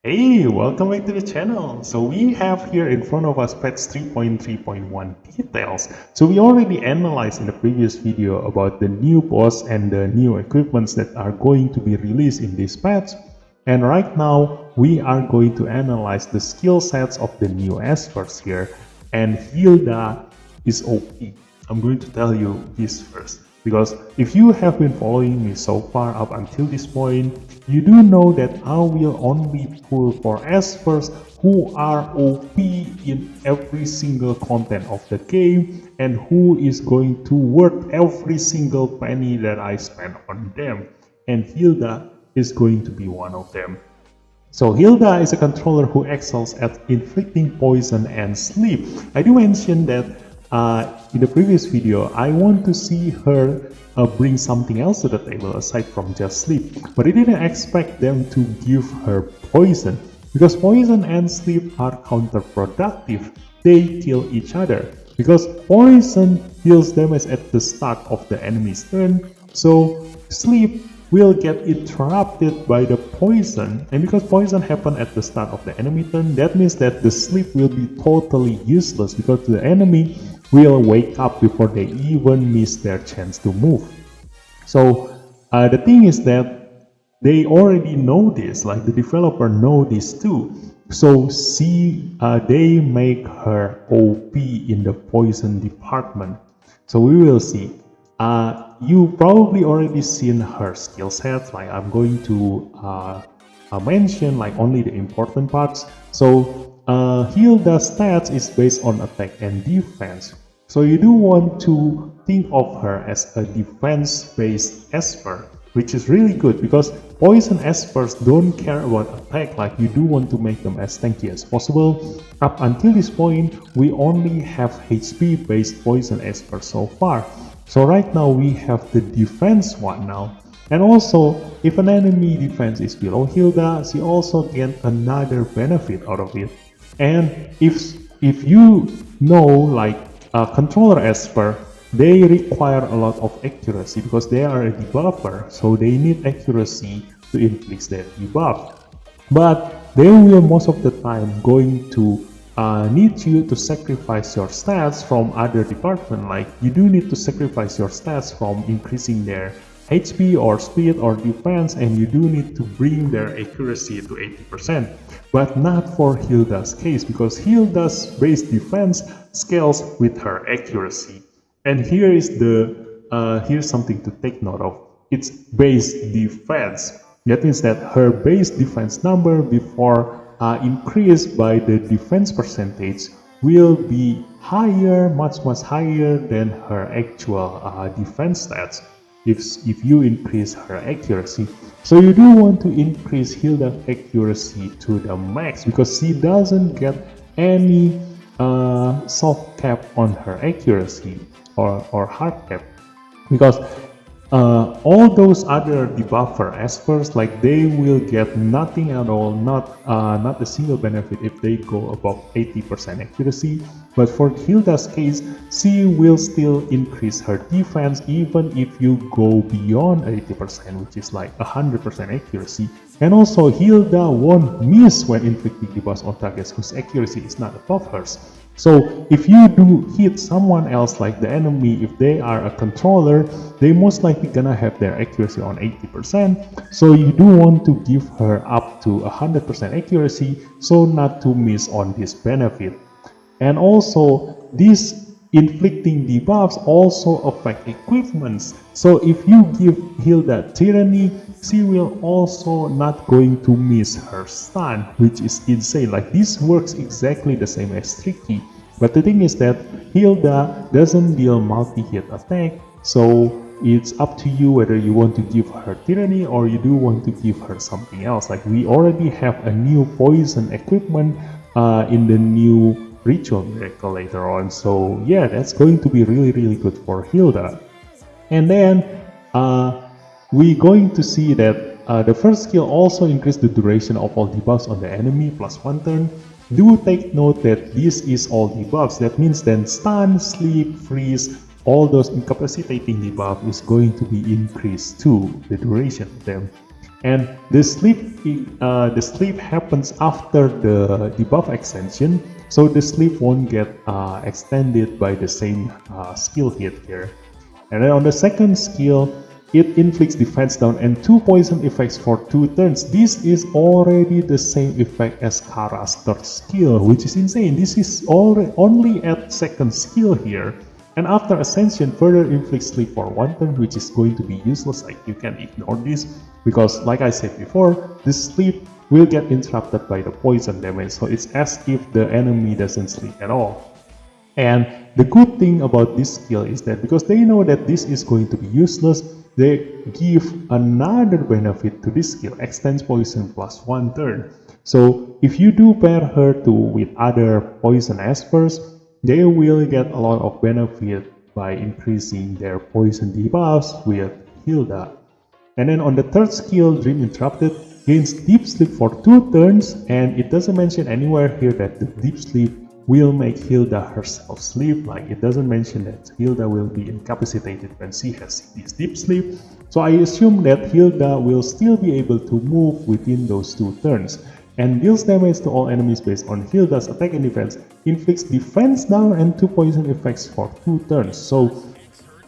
Hey, welcome back to the channel. So we have here in front of us patch 3.3.1 details. So we already analyzed in the previous video about the new boss and the new equipments that are going to be released in this patch. And right now we are going to analyze the skill sets of the new experts here. And Hilda is OP. I'm going to tell you this first, because if you have been following me so far up until this point, you do know that I will only pull for experts who are OP in every single content of the game and who is going to worth every single penny that I spend on them. And Hilda is going to be one of them. So Hilda is a controller who excels at inflicting poison and sleep. I do mention that in the previous video, I want to see her bring something else to the table aside from just sleep. But I didn't expect them to give her poison, because poison and sleep are counterproductive. They kill each other, because poison deals damage at the start of the enemy's turn, so sleep will get interrupted by the poison, and because poison happened at the start of the enemy turn, that means that the sleep will be totally useless because the enemy will wake up before they even miss their chance to move. So the thing is that they already know this, like the developer know this too. So they make her OP in the poison department. So we will see. You probably already seen her skill sets. Like I'm going to mention like only the important parts. So Hilda's stats is based on attack and defense. So you do want to think of her as a defense-based esper, which is really good because poison espers don't care about attack. Like you do want to make them as tanky as possible. Up until this point, we only have HP-based poison espers so far. So right now we have the defense one now. And also, if an enemy defense is below Hilda, she also gets another benefit out of it. And if you know, like controller esper, they require a lot of accuracy because they are a debuffer, so they need accuracy to inflict that debuff. But they will most of the time going to need you to sacrifice your stats from other department. Like you do need to sacrifice your stats from increasing their HP or speed or defense, and you do need to bring their accuracy to 80%. But not for Hilda's case, because Hilda's base defense scales with her accuracy. And here is here's something to take note of. It's base defense. That means that her base defense number before increased by the defense percentage will be higher, much higher than her actual defense stats if you increase her accuracy. So you do want to increase Hilda's accuracy to the max because she doesn't get any soft cap on her accuracy or hard cap, because all those other debuffer espers, like they will get nothing at all, not a single benefit if they go above 80% accuracy. But for Hilda's case, she will still increase her defense even if you go beyond 80%, which is like 100% accuracy. And also Hilda won't miss when inflicting debuffs on targets whose accuracy is not above hers. So if you do hit someone else, like the enemy, if they are a controller, they most likely gonna have their accuracy on 80%. So you do want to give her up to 100% accuracy so not to miss on this benefit. And also this inflicting debuffs also affect equipments. So if you give Hilda Tyranny, she will also not going to miss her stun, which is insane. Like this works exactly the same as Tricky. But the thing is that Hilda doesn't deal multi-hit attack, so it's up to you whether you want to give her Tyranny or you do want to give her something else. Like we already have a new poison equipment in the new Ritual Miracle later on, so yeah, that's going to be really good for Hilda. And then we're going to see that the first skill also increases the duration of all debuffs on the enemy plus 1 turn. Do take note that this is all debuffs. That means then stun, sleep, freeze, all those incapacitating debuff is going to be increased too, the duration of them. And the sleep happens after the debuff extension, so the sleep won't get extended by the same skill hit here. And then on the second skill, it inflicts defense down and 2 poison effects for 2 turns. This is already the same effect as Kara's third skill, which is insane. This is only at second skill here. And after Ascension, further inflicts sleep for 1 turn, which is going to be useless. Like, you can ignore this, because like I said before, the sleep will get interrupted by the poison damage, so it's as if the enemy doesn't sleep at all. And the good thing about this skill is that because they know that this is going to be useless, they give another benefit to this skill, extends poison plus 1 turn. So if you do pair her with other poison espers, they will get a lot of benefit by increasing their poison debuffs with Hilda. And then on the third skill, Dream Interrupted gains Deep Sleep for 2 turns, and it doesn't mention anywhere here that the Deep Sleep will make Hilda herself sleep. Like, it doesn't mention that Hilda will be incapacitated when she has this Deep Sleep. So I assume that Hilda will still be able to move within those 2 turns, and deals damage to all enemies based on Hilda's attack and defense, inflicts defense down and 2 poison effects for 2 turns. So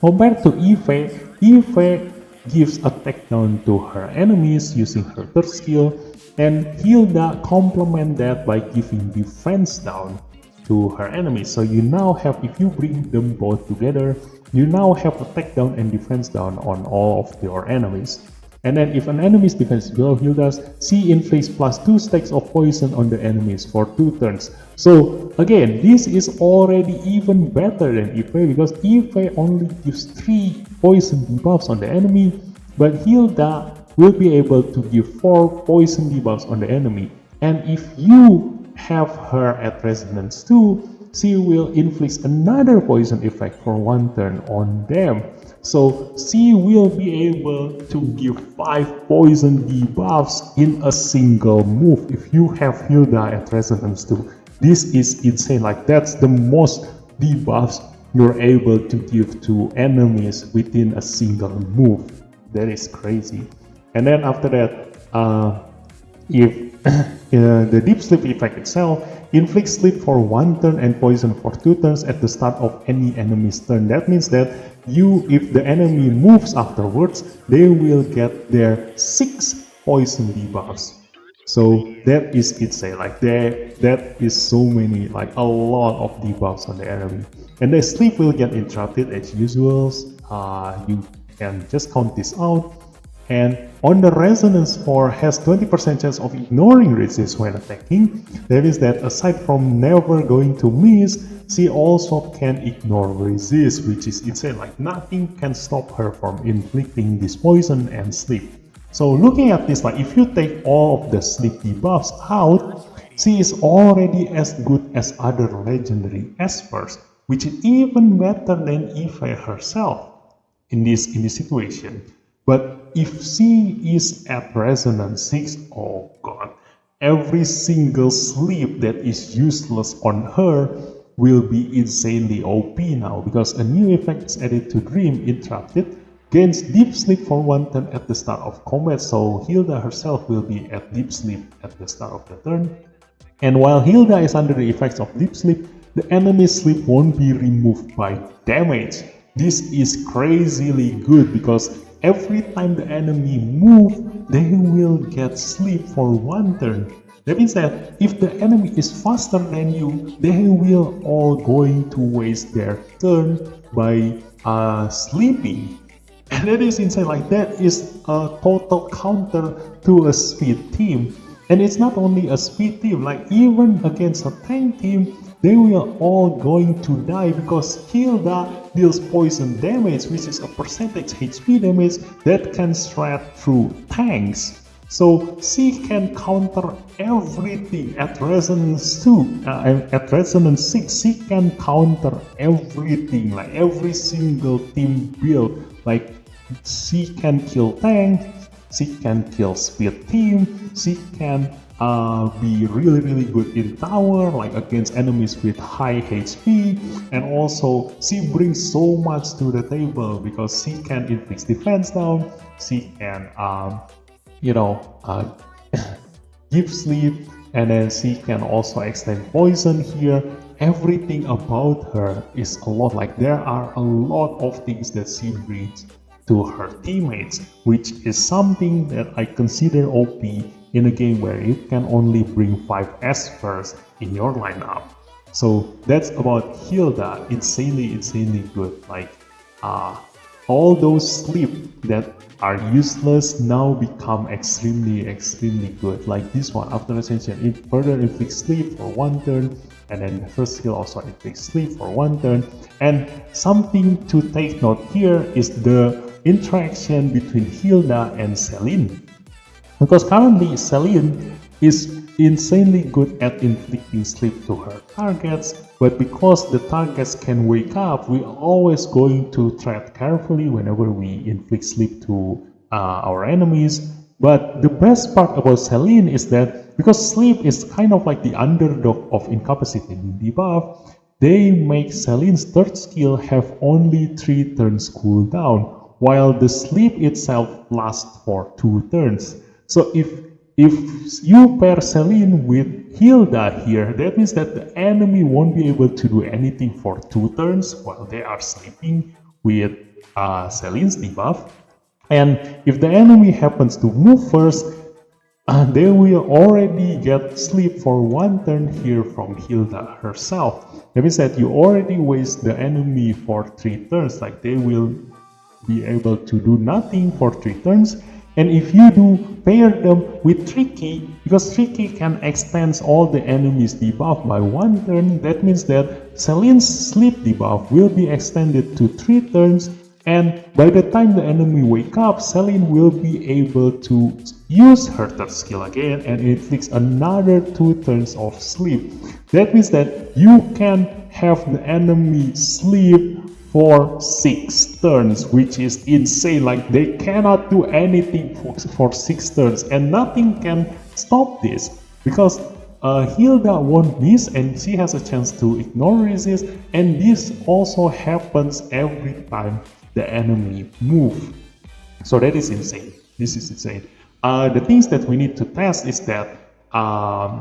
compared to Eve gives attack down to her enemies using her third skill, and Hilda complement that by giving defense down to her enemies. So you now have, if you bring them both together, you now have attack down and defense down on all of your enemies. And then if an enemy's defense is below Hilda's, she inflicts plus 2 stacks of poison on the enemies for 2 turns. So again, this is already even better than Eve, because Eve only gives 3 poison debuffs on the enemy, but Hilda will be able to give 4 poison debuffs on the enemy. And if you have her at Resonance 2, she will inflict another poison effect for 1 turn on them. So she will be able to give 5 poison debuffs in a single move if you have Hilda at Resonance 2. This is insane. Like, that's the most debuffs you're able to give to enemies within a single move. That is crazy. And then after that, if the Deep Sleep effect itself inflicts sleep for 1 turn and poison for 2 turns at the start of any enemy's turn. That means that if the enemy moves afterwards, they will get their 6 poison debuffs. So that is insane. Like, that is so many, like a lot of debuffs on the enemy. And the sleep will get interrupted as usual. You can just count this out. And on the Resonance 4 has 20% chance of ignoring resist when attacking. That is that aside from never going to miss, she also can ignore resist, which is insane. Like, nothing can stop her from inflicting this poison and sleep. So looking at this, like, if you take all of the sleep debuffs out, she is already as good as other legendary espers, which is even better than Eve herself in this situation. But if she is at Resonance 6, oh god, every single sleep that is useless on her will be insanely OP now, because a new effect is added to Dream Interrupted, gains Deep Sleep for 1 turn at the start of combat, so Hilda herself will be at Deep Sleep at the start of the turn. And while Hilda is under the effects of Deep Sleep, the enemy's sleep won't be removed by damage. This is crazily good, because every time the enemy moves, they will get sleep for 1 turn. That means that if the enemy is faster than you, they will all going to waste their turn by sleeping. And that is insane. Like, that is a total counter to a speed team. And it's not only a speed team, like even against a tank team, they will all going to die, because Hilda deals poison damage, which is a percentage HP damage that can shred through tanks. So she can counter everything at Resonance 2, at Resonance 6, she can counter everything, like every single team build. Like, she can kill tank, she can kill speed team, she can be really good in tower, like against enemies with high HP, and also she brings so much to the table because she can inflict defense down, she can you know, give sleep, and then she can also extend poison here. Everything about her is a lot, like there are a lot of things that she brings to her teammates, which is something that I consider OP in a game where you can only bring 5 espers in your lineup. So that's about Hilda. Insanely good. Like all those sleep that are useless now become extremely good. Like this one, after ascension, it further inflicts sleep for 1 turn, and then the first skill also inflicts sleep for 1 turn. And something to take note here is the interaction between Hilda and Celine, because currently Celine is insanely good at inflicting sleep to her targets, but because the targets can wake up, we are always going to tread carefully whenever we inflict sleep to our enemies. But the best part about Celine is that because sleep is kind of like the underdog of incapacitating debuff, they make Celine's third skill have only 3 turns cooldown, while the sleep itself lasts for 2 turns. So if you pair Celine with Hilda here, that means that the enemy won't be able to do anything for 2 turns while they are sleeping with Celine's debuff. And if the enemy happens to move first, they will already get sleep for 1 turn here from Hilda herself. That means that you already waste the enemy for 3 turns, like they will be able to do nothing for 3 turns. And if you do pair them with Tricky, because Tricky can extend all the enemy's debuff by 1 turn, that means that Celine's sleep debuff will be extended to 3 turns, and by the time the enemy wake up, Celine will be able to use her third skill again and inflicts another 2 turns of sleep. That means that you can have the enemy sleep for 6 turns, which is insane. Like they cannot do anything for 6 turns, and nothing can stop this because Hilda won't miss and she has a chance to ignore resist, and this also happens every time the enemy move. So that is insane. This is insane. The things that we need to test is that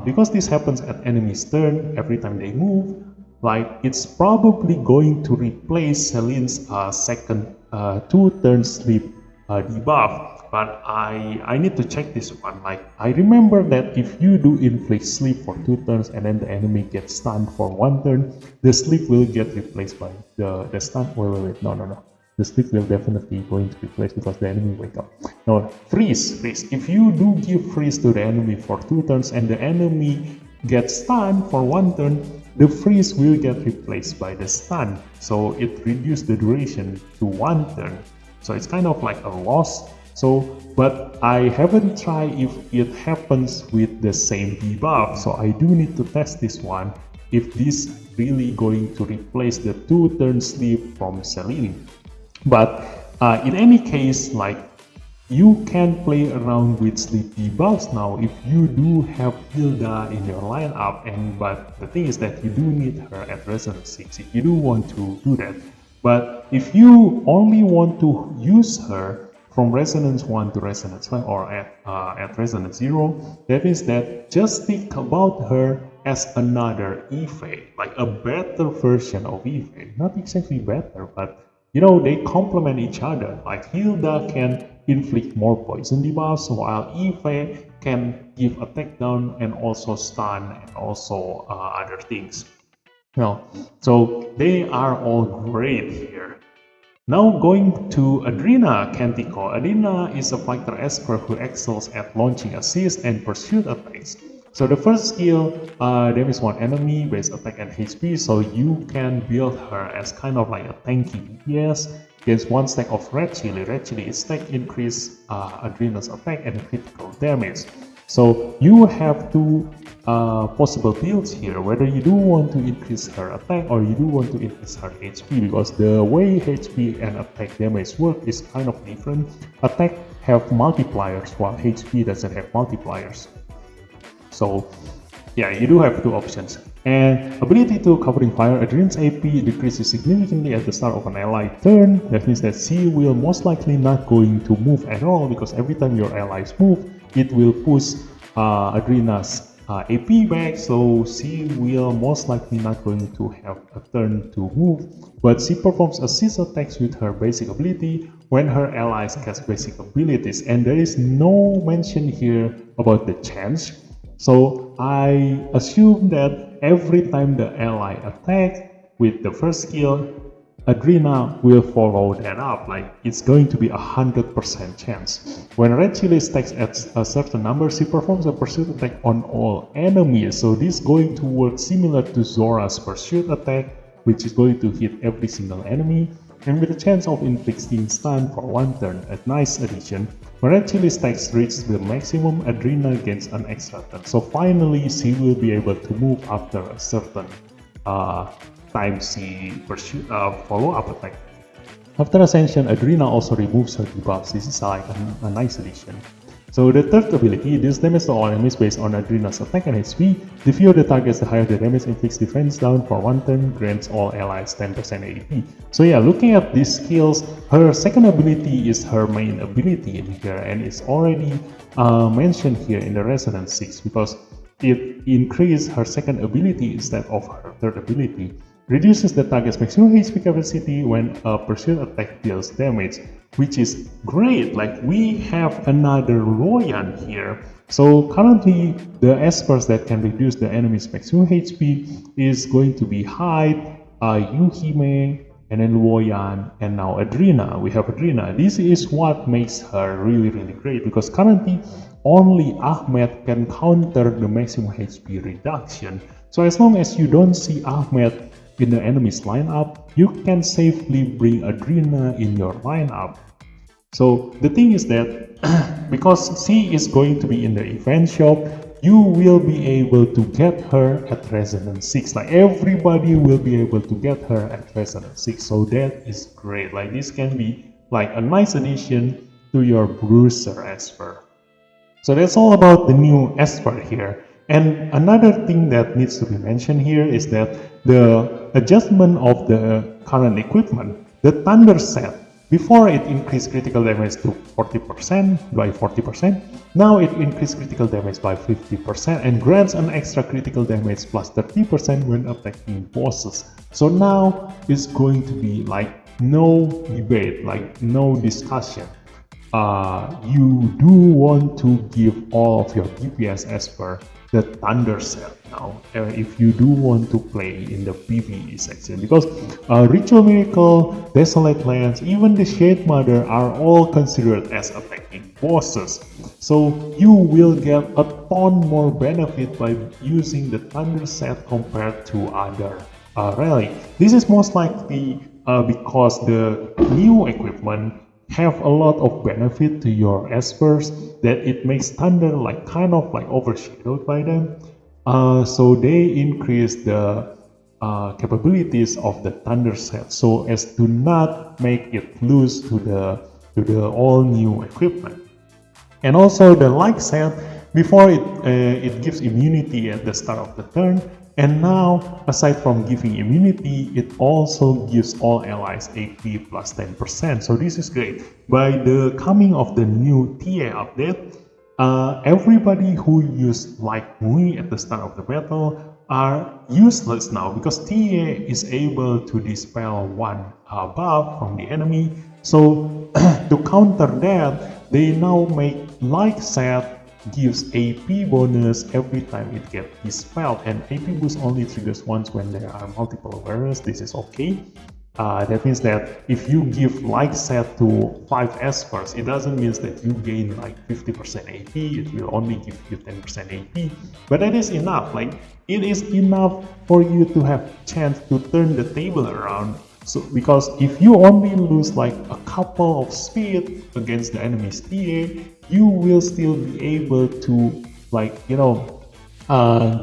because this happens at enemy's turn every time they move, like it's probably going to replace Celine's second 2 turn sleep debuff, but I need to check this one. Like I remember that if you do inflict sleep for 2 turns and then the enemy gets stunned for 1 turn, the sleep will get replaced by the stun. Wait, no. The sleep will definitely going to replace because the enemy wake up. Now freeze. If you do give freeze to the enemy for 2 turns and the enemy gets stunned for 1 turn, the freeze will get replaced by the stun, so it reduces the duration to 1 turn. So it's kind of like a loss. So, but I haven't tried if it happens with the same debuff, so I do need to test this one, if this really going to replace the 2 turn sleep from Celine. But in any case, like you can play around with sleep debuffs now if you do have Hilda in your lineup, but the thing is that you do need her at Resonance 6 if you do want to do that. But if you only want to use her from Resonance 1 to Resonance 5 or at Resonance 0, that means that just think about her as another Eve, like a better version of Eve. Not exactly better, but you know, they complement each other. Like Hilda can inflict more poison debuffs, while Eve can give attack down and also stun and also other things. Well, so they are all great here. Now going to Adrena Cantico. Adrena is a fighter esper who excels at launching assist and pursuit attacks. So the first skill damages 1 enemy, base attack and HP, so you can build her as kind of like a tanky DPS. Against 1 stack of Red Chili. Red Chili is stack increase Adrena's attack and critical damage. So you have 2 possible builds here, whether you do want to increase her attack or you do want to increase her HP, because the way HP and attack damage work is kind of different. Attack have multipliers while HP doesn't have multipliers. So Yeah, you do have two options. And ability to covering fire, Adrian's AP decreases significantly at the start of an ally turn. That means that she will most likely not going to move at all, because every time your allies move, it will push Adrina's AP back, so she will most likely not going to have a turn to move. But she performs assist attacks with her basic ability when her allies cast basic abilities, and there is no mention here about the chance. So I assume that every time the ally attacks with the first skill, Adrena will follow that up, like it's going to be 100% chance. When Red Chili stacks at a certain number, she performs a pursuit attack on all enemies. So this is going to work similar to Zora's pursuit attack, which is going to hit every single enemy, and with a chance of inflicting stun for one turn, a nice addition. When Red Chili stacks reaches the maximum, Adrena gains an extra turn. So finally, she will be able to move after a certain time she pursue follow-up attack. After Ascension, Adrena also removes her debuffs. This is like a nice addition. So the third ability deals damage to all enemies based on Adrena's attack and HP. The fewer the targets, the higher the damage, inflicts defense down for one turn, grants all allies 10% AP. So yeah, looking at these skills, her second ability is her main ability in here, and it's already mentioned here in the Resonance 6 because it increased her second ability instead of her third ability. Reduces the target's maximum HP capacity when a pursuit attack deals damage, which is great. Like, we have another Loyan here. So currently the espers that can reduce the enemy's maximum HP is going to be Hyde, Yuhime, and then Loyan, and now Adrena. We have Adrena. This is what makes her really great, because currently only Ahmed can counter the maximum HP reduction. So as long as you don't see Ahmed in the enemy's lineup, you can safely bring Adrena in your lineup. So the thing is that because she is going to be in the event shop, you will be able to get her at Resonance 6. Like, everybody will be able to get her at Resonance 6. So that is great. Like, this can be like a nice addition to your Bruiser Esper. So that's all about the new Esper here. And another thing that needs to be mentioned here is that the adjustment of the current equipment, the Thunder set, before it increased critical damage to 40% by 40%, now it increased critical damage by 50% and grants an extra critical damage plus 30% when attacking bosses. So now it's going to be like no debate, like no discussion. You do want to give all of your DPS Esper the Thunder set now, if you do want to play in the PvE section, because Ritual Miracle, Dislyte Lance, even the Shade Mother are all considered as attacking bosses. So you will get a ton more benefit by using the Thunder set compared to other relic. This is most likely because the new equipment have a lot of benefit to your espers, that it makes Thunder like kind of like overshadowed by them. So they increase the capabilities of the Thunder set so as to not make it lose to the all new equipment. And also the like set, before it gives immunity at the start of the turn, and now, aside from giving immunity, it also gives all allies AP plus 10%. So this is great. By the coming of the new TA update, everybody who used like Mui at the start of the battle are useless now, because TA is able to dispel one buff from the enemy. So to counter that, they now make like set gives AP bonus every time it gets dispelled, and AP boost only triggers once when there are multiple wearers. This is okay. That means that if you give like set to 5 espers, it doesn't mean that you gain like 50% AP, it will only give you 10% AP, but that is enough. Like, it is enough for you to have chance to turn the table around. So, because if you only lose like a couple of speed against the enemy's TA, you will still be able to, like, you know,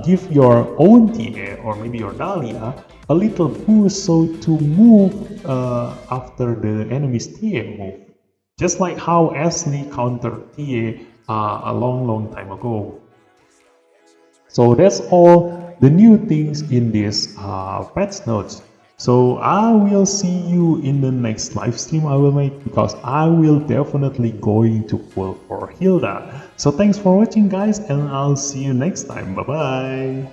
give your own TA or maybe your Dahlia a little boost so to move after the enemy's TA move. Just like how Ashley countered TA a long time ago. So that's all the new things in this patch notes. So I will see you in the next live stream I will make, because I will definitely going to pull for Hilda. So thanks for watching guys, and I'll see you next time. Bye bye.